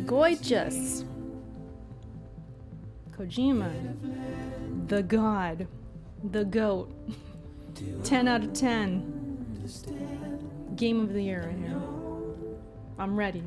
Gorgeous. Kojima, the god, the goat. 10 out of 10. Game of the year right here. I'm ready.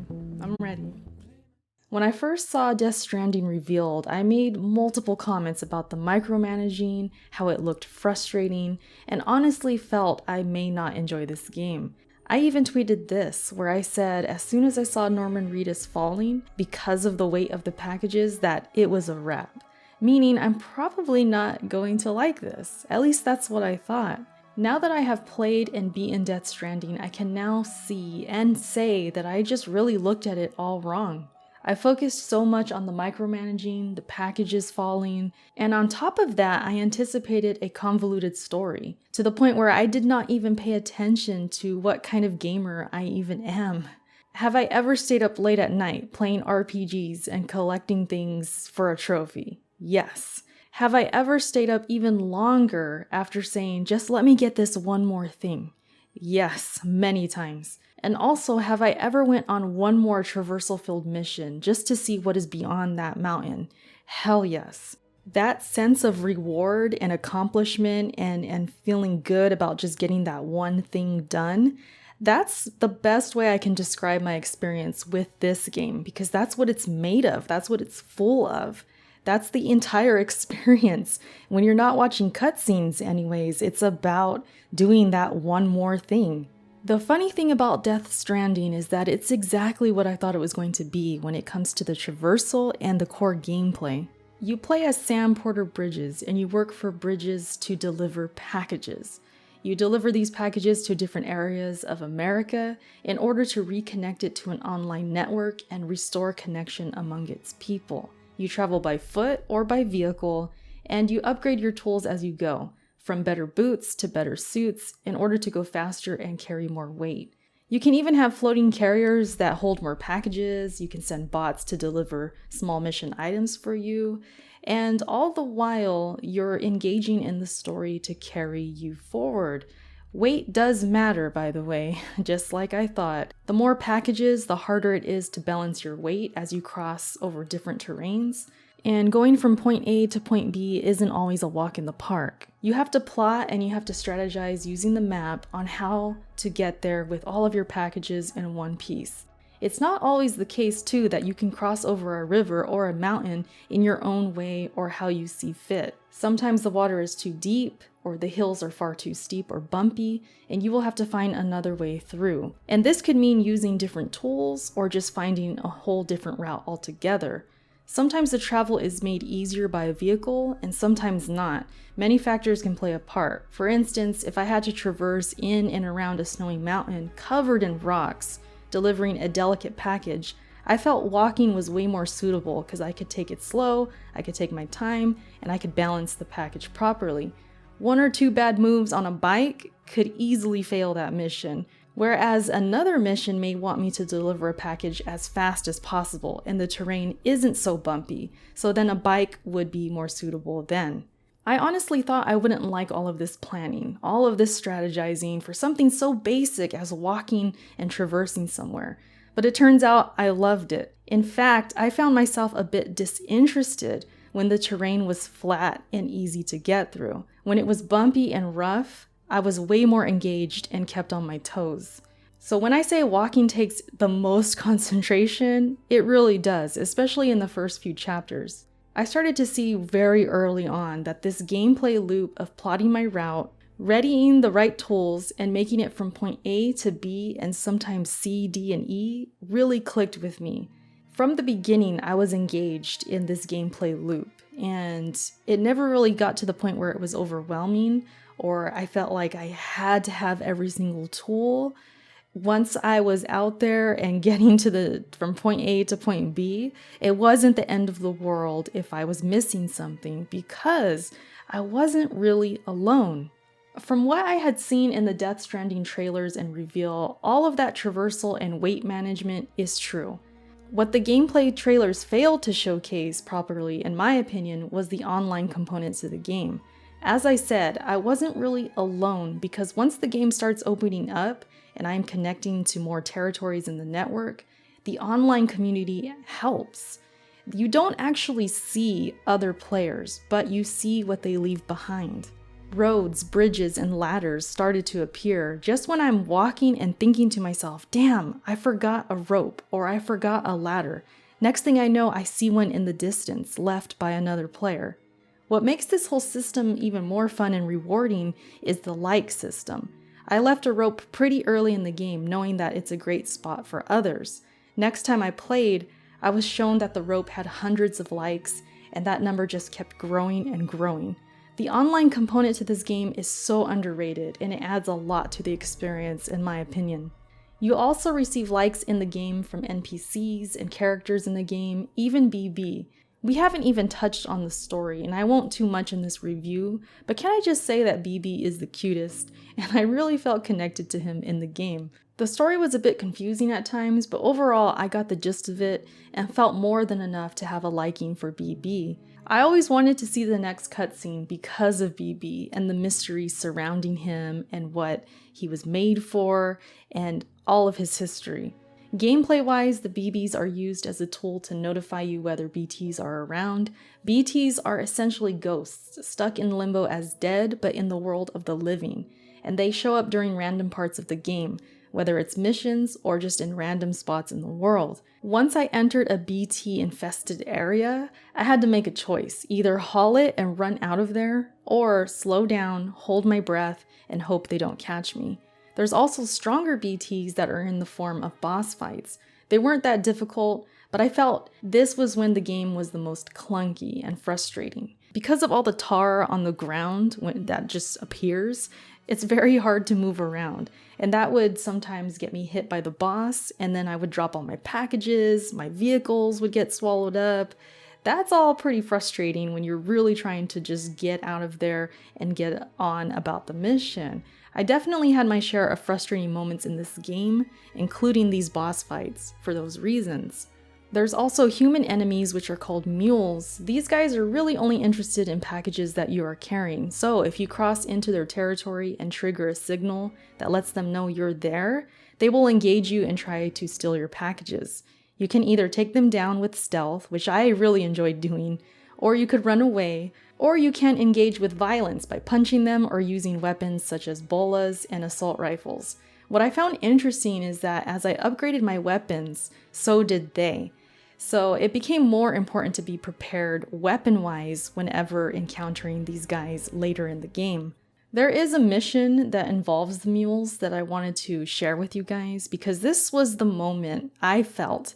When I first saw Death Stranding revealed, I made multiple comments about the micromanaging, how it looked frustrating, and honestly felt I may not enjoy this game. I even tweeted this, where I said as soon as I saw Norman Reedus falling, because of the weight of the packages, that it was a wrap. Meaning I'm probably not going to like this. At least that's what I thought. Now that I have played and beaten Death Stranding, I can now see and say that I just really looked at it all wrong. I focused so much on the micromanaging, the packages falling, and on top of that, I anticipated a convoluted story, to the point where I did not even pay attention to what kind of gamer I even am. Have I ever stayed up late at night playing RPGs and collecting things for a trophy? Yes. Have I ever stayed up even longer after saying, just let me get this one more thing? Yes, many times. And also, have I ever went on one more traversal-filled mission just to see what is beyond that mountain? Hell yes. That sense of reward and accomplishment and feeling good about just getting that one thing done, that's the best way I can describe my experience with this game, because that's what it's made of. That's what it's full of. That's the entire experience. When you're not watching cutscenes anyways, it's about doing that one more thing. The funny thing about Death Stranding is that it's exactly what I thought it was going to be when it comes to the traversal and the core gameplay. You play as Sam Porter Bridges, and you work for Bridges to deliver packages. You deliver these packages to different areas of America in order to reconnect it to an online network and restore connection among its people. You travel by foot or by vehicle, and you upgrade your tools as you go, from better boots to better suits, in order to go faster and carry more weight. You can even have floating carriers that hold more packages. You can send bots to deliver small mission items for you, and all the while you're engaging in the story to carry you forward. Weight does matter, by the way, just like I thought. The more packages, the harder it is to balance your weight as you cross over different terrains. And going from point A to point B isn't always a walk in the park. You have to plot and you have to strategize using the map on how to get there with all of your packages in one piece. It's not always the case, too, that you can cross over a river or a mountain in your own way or how you see fit. Sometimes the water is too deep, or the hills are far too steep or bumpy, and you will have to find another way through. And this could mean using different tools or just finding a whole different route altogether. Sometimes the travel is made easier by a vehicle, and sometimes not. Many factors can play a part. For instance, if I had to traverse in and around a snowy mountain covered in rocks, delivering a delicate package, I felt walking was way more suitable because I could take it slow, I could take my time, and I could balance the package properly. One or two bad moves on a bike could easily fail that mission, whereas another mission may want me to deliver a package as fast as possible and the terrain isn't so bumpy, so then a bike would be more suitable then. I honestly thought I wouldn't like all of this planning, all of this strategizing for something so basic as walking and traversing somewhere. But it turns out I loved it. In fact, I found myself a bit disinterested when the terrain was flat and easy to get through. When it was bumpy and rough, I was way more engaged and kept on my toes. So when I say walking takes the most concentration, it really does, especially in the first few chapters. I started to see very early on that this gameplay loop of plotting my route, readying the right tools, and making it from point A to B and sometimes C, D, and E really clicked with me. From the beginning, I was engaged in this gameplay loop, and it never really got to the point where it was overwhelming or I felt like I had to have every single tool. Once I was out there and getting from point A to point B, it wasn't the end of the world if I was missing something because I wasn't really alone. From what I had seen in the Death Stranding trailers and reveal, all of that traversal and weight management is true. What the gameplay trailers failed to showcase properly, in my opinion, was the online components of the game. As I said, I wasn't really alone because once the game starts opening up and I'm connecting to more territories in the network, the online community helps. You don't actually see other players, but you see what they leave behind. Roads, bridges, and ladders started to appear just when I'm walking and thinking to myself, damn, I forgot a rope or I forgot a ladder. Next thing I know, I see one in the distance left by another player. What makes this whole system even more fun and rewarding is the like system. I left a rope pretty early in the game knowing that it's a great spot for others. Next time I played, I was shown that the rope had hundreds of likes, and that number just kept growing and growing. The online component to this game is so underrated, and it adds a lot to the experience in my opinion. You also receive likes in the game from NPCs and characters in the game, even BB. We haven't even touched on the story, and I won't too much in this review, but can I just say that BB is the cutest, and I really felt connected to him in the game. The story was a bit confusing at times, but overall I got the gist of it and felt more than enough to have a liking for BB. I always wanted to see the next cutscene because of BB and the mystery surrounding him and what he was made for and all of his history. Gameplay-wise, the BBs are used as a tool to notify you whether BTs are around. BTs are essentially ghosts, stuck in limbo as dead but in the world of the living, and they show up during random parts of the game, whether it's missions or just in random spots in the world. Once I entered a BT-infested area, I had to make a choice, either haul it and run out of there, or slow down, hold my breath, and hope they don't catch me. There's also stronger BTs that are in the form of boss fights. They weren't that difficult, but I felt this was when the game was the most clunky and frustrating. Because of all the tar on the ground that just appears, it's very hard to move around, and that would sometimes get me hit by the boss, and then I would drop all my packages, my vehicles would get swallowed up. That's all pretty frustrating when you're really trying to just get out of there and get on about the mission. I definitely had my share of frustrating moments in this game, including these boss fights, for those reasons. There's also human enemies which are called mules. These guys are really only interested in packages that you are carrying, so if you cross into their territory and trigger a signal that lets them know you're there, they will engage you and try to steal your packages. You can either take them down with stealth, which I really enjoyed doing, or you could run away, or you can engage with violence by punching them or using weapons such as bolas and assault rifles. What I found interesting is that as I upgraded my weapons, so did they. So it became more important to be prepared weapon-wise whenever encountering these guys later in the game. There is a mission that involves the mules that I wanted to share with you guys because this was the moment I felt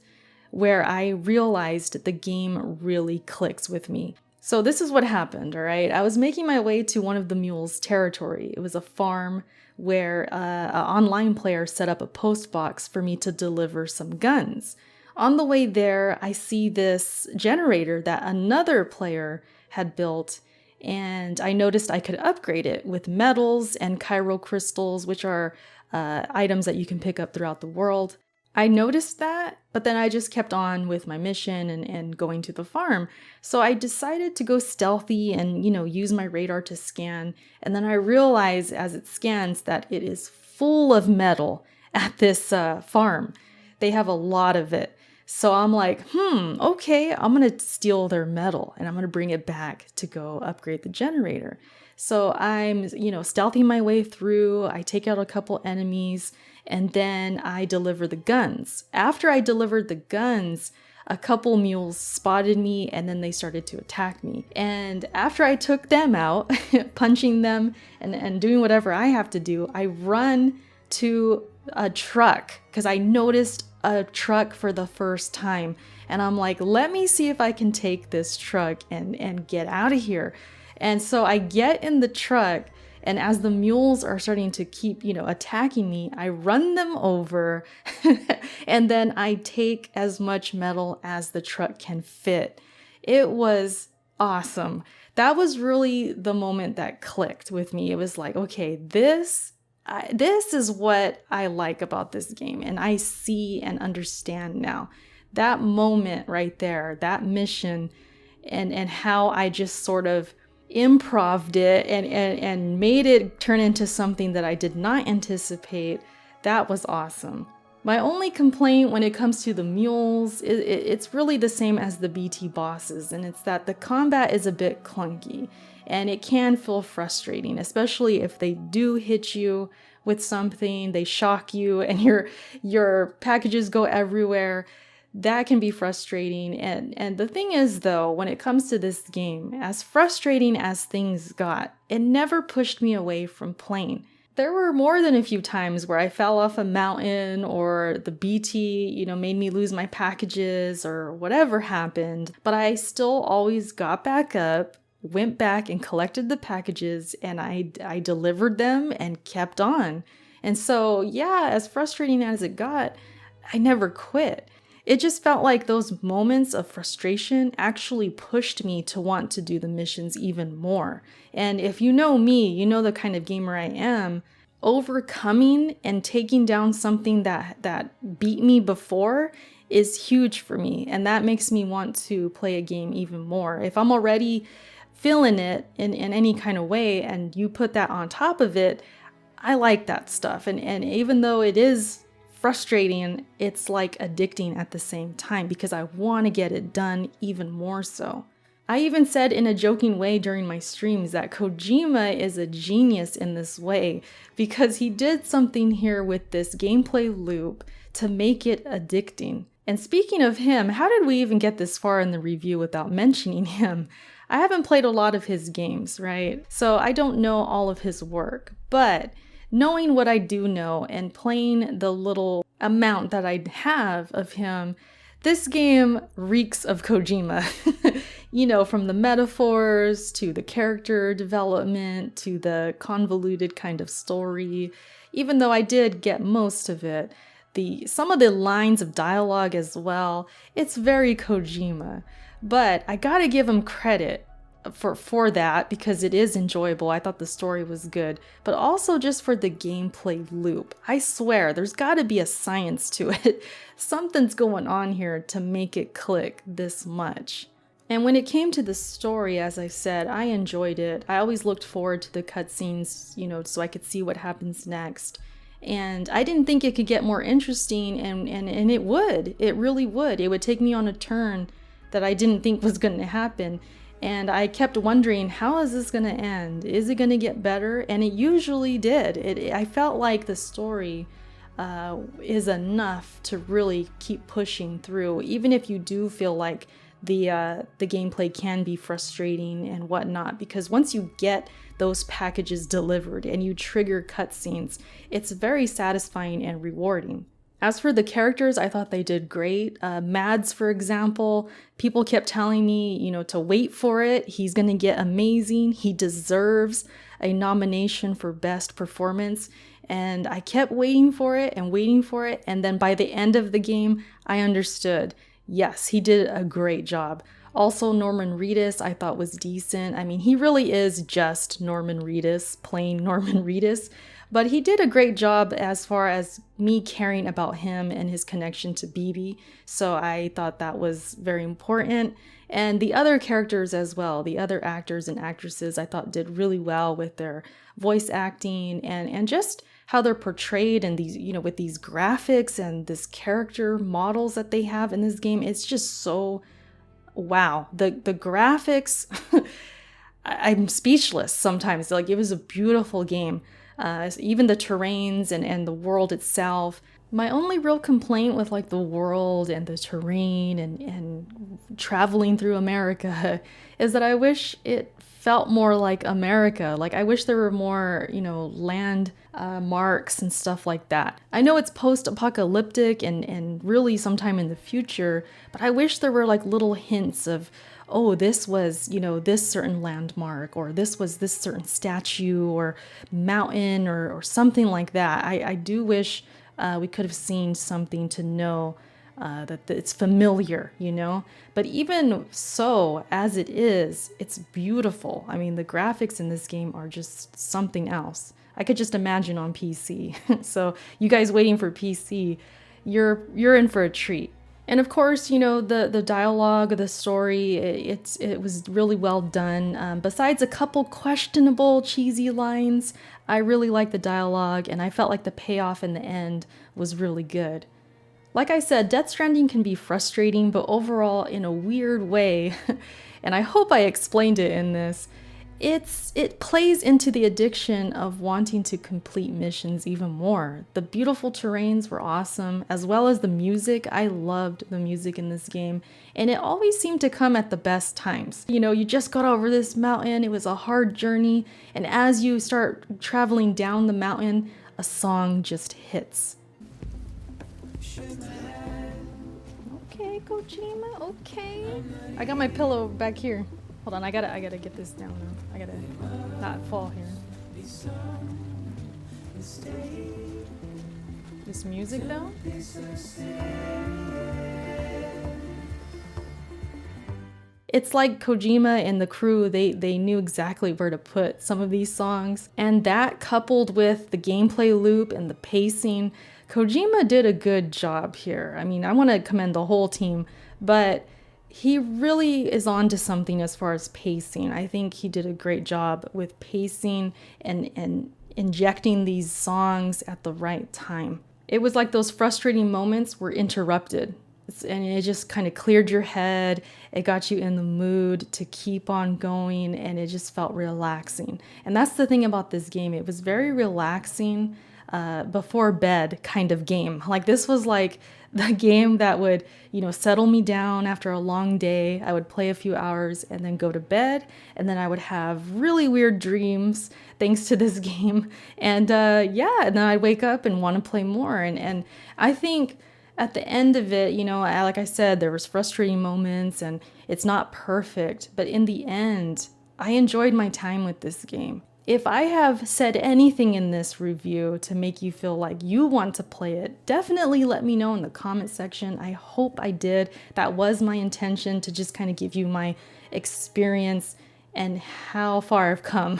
where I realized the game really clicks with me. So this is what happened, all right? I was making my way to one of the mules' territory. It was a farm where an online player set up a post box for me to deliver some guns. On the way there, I see this generator that another player had built, and I noticed I could upgrade it with metals and Cairo crystals, which are items that you can pick up throughout the world. I noticed that, but then I just kept on with my mission and going to the farm. So I decided to go stealthy and, use my radar to scan. And then I realized as it scans that it is full of metal at this farm. They have a lot of it. So I'm like, okay, I'm going to steal their metal and I'm going to bring it back to go upgrade the generator. So I'm, stealthing my way through. I take out a couple enemies and then I deliver the guns. After I delivered the guns, a couple mules spotted me and then they started to attack me. And after I took them out, punching them and doing whatever I have to do, I run to a truck because I noticed a truck for the first time. And I'm like, let me see if I can take this truck and get out of here. And so I get in the truck, and as the mules are starting to keep, attacking me, I run them over and then I take as much metal as the truck can fit. It was awesome. That was really the moment that clicked with me. It was like, okay, this is what I like about this game, and I see and understand now. That moment right there, that mission, and how I just sort of improv'd it and made it turn into something that I did not anticipate, that was awesome. My only complaint when it comes to the mules, it's really the same as the BT bosses, and it's that the combat is a bit clunky, and it can feel frustrating, especially if they do hit you with something, they shock you, and your packages go everywhere. That can be frustrating. And the thing is, though, when it comes to this game, as frustrating as things got, it never pushed me away from playing. There were more than a few times where I fell off a mountain or the BT, made me lose my packages or whatever happened, but I still always got back up, went back and collected the packages, and I delivered them and kept on. And so, yeah, as frustrating as it got, I never quit. It just felt like those moments of frustration actually pushed me to want to do the missions even more. And if you know me, you know the kind of gamer I am. Overcoming and taking down something that beat me before is huge for me. And that makes me want to play a game even more. If I'm already feeling it in any kind of way and you put that on top of it, I like that stuff. And even though it is frustrating, it's like addicting at the same time because I want to get it done even more so. I even said in a joking way during my streams that Kojima is a genius in this way because he did something here with this gameplay loop to make it addicting. And speaking of him, how did we even get this far in the review without mentioning him? I haven't played a lot of his games, right? So I don't know all of his work, but knowing what I do know and playing the little amount that I have of him, this game reeks of Kojima. From the metaphors to the character development to the convoluted kind of story. Even though I did get most of it, some of the lines of dialogue as well, it's very Kojima. But I gotta give him credit for that because it is enjoyable. I thought the story was good, but also just for the gameplay loop. I swear there's got to be a science to it. Something's going on here to make it click this much. And when it came to the story, as I said, I enjoyed it. I always looked forward to the cutscenes, so I could see what happens next. And I didn't think it could get more interesting, and it would. It really would. It would take me on a turn that I didn't think was going to happen. And I kept wondering, how is this going to end? Is it going to get better? And it usually did. I felt like the story is enough to really keep pushing through, even if you do feel like the gameplay can be frustrating and whatnot. Because once you get those packages delivered and you trigger cutscenes, it's very satisfying and rewarding. As for the characters, I thought they did great. Mads, for example, people kept telling me, to wait for it. He's going to get amazing. He deserves a nomination for best performance. And I kept waiting for it. And then by the end of the game, I understood. Yes, he did a great job. Also, Norman Reedus, I thought was decent. I mean, he really is just Norman Reedus, plain Norman Reedus. But he did a great job as far as me caring about him and his connection to BB. So I thought that was very important. And the other characters as well, the other actors and actresses, I thought did really well with their voice acting and just how they're portrayed and these, with these graphics and this character models that they have in this game. It's just so wow. The graphics, I'm speechless sometimes. Like, it was a beautiful game. Even the terrains and the world itself. My only real complaint with the world and the terrain and traveling through America is that I wish it felt more like America. I wish there were more, land marks and stuff like that. I know it's post-apocalyptic and really sometime in the future, but I wish there were little hints of, oh, this was, this certain landmark, or this was this certain statue or mountain or something like that. I do wish we could have seen something to know that it's familiar, But even so, as it is, it's beautiful. I mean, the graphics in this game are just something else. I could just imagine on PC. So you guys waiting for PC, you're in for a treat. And of course, the dialogue, the story, it was really well done. Besides a couple questionable, cheesy lines, I really liked the dialogue, and I felt like the payoff in the end was really good. Like I said, Death Stranding can be frustrating, but overall in a weird way, and I hope I explained it in this, it plays into the addiction of wanting to complete missions even more. The beautiful terrains were awesome, as well as the music. I loved the music in this game, and it always seemed to come at the best times. You know, you just got over this mountain, it was a hard journey, and as you start traveling down the mountain, a song just hits. Okay, Kojima, okay. I got my pillow back here. Hold on, I gotta get this down now. I gotta not fall here. This music though? It's like Kojima and the crew, they knew exactly where to put some of these songs. And that coupled with the gameplay loop and the pacing, Kojima did a good job here. I mean, I want to commend the whole team, but he really is on to something as far as pacing. I think he did a great job with pacing and injecting these songs at the right time. It was like those frustrating moments were interrupted. And it just kind of cleared your head. It got you in the mood to keep on going, and it just felt relaxing. And that's the thing about this game. It was very relaxing, before bed kind of game. Like this was like the game that would, you know, settle me down after a long day. I would play a few hours and then go to bed, and then I would have really weird dreams thanks to this game. And yeah, and then I'd wake up and want to play more. And I think at the end of it, you know, like I said, there was frustrating moments and it's not perfect, but in the end, I enjoyed my time with this game. If I have said anything in this review to make you feel like you want to play it, definitely let me know in the comment section. I hope I did. That was my intention, to just kind of give you my experience and how far I've come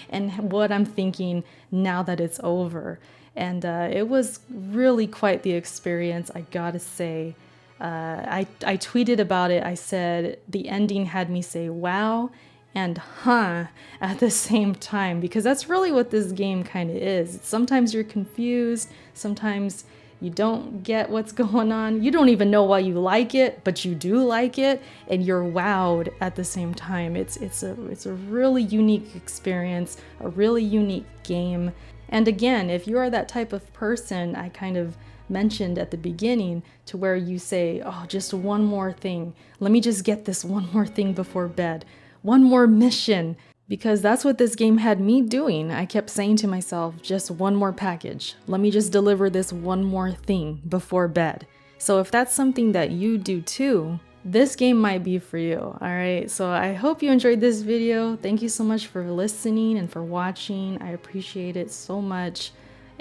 and what I'm thinking now that it's over. And it was really quite the experience, I gotta say. I tweeted about it. I said the ending had me say wow and huh at the same time, because that's really what this game kind of is. Sometimes you're confused, sometimes you don't get what's going on, you don't even know why you like it, but you do like it, and you're wowed at the same time. It's a really unique experience, a really unique game. And again, if you are that type of person I kind of mentioned at the beginning, to where you say, oh, just one more thing, let me just get this one more thing before bed, one more mission, because that's what this game had me doing. I kept saying to myself, just one more package. Let me just deliver this one more thing before bed. So if that's something that you do too, this game might be for you, all right? So I hope you enjoyed this video. Thank you so much for listening and for watching. I appreciate it so much.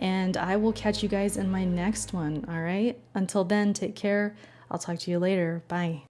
And I will catch you guys in my next one, all right? Until then, take care. I'll talk to you later. Bye.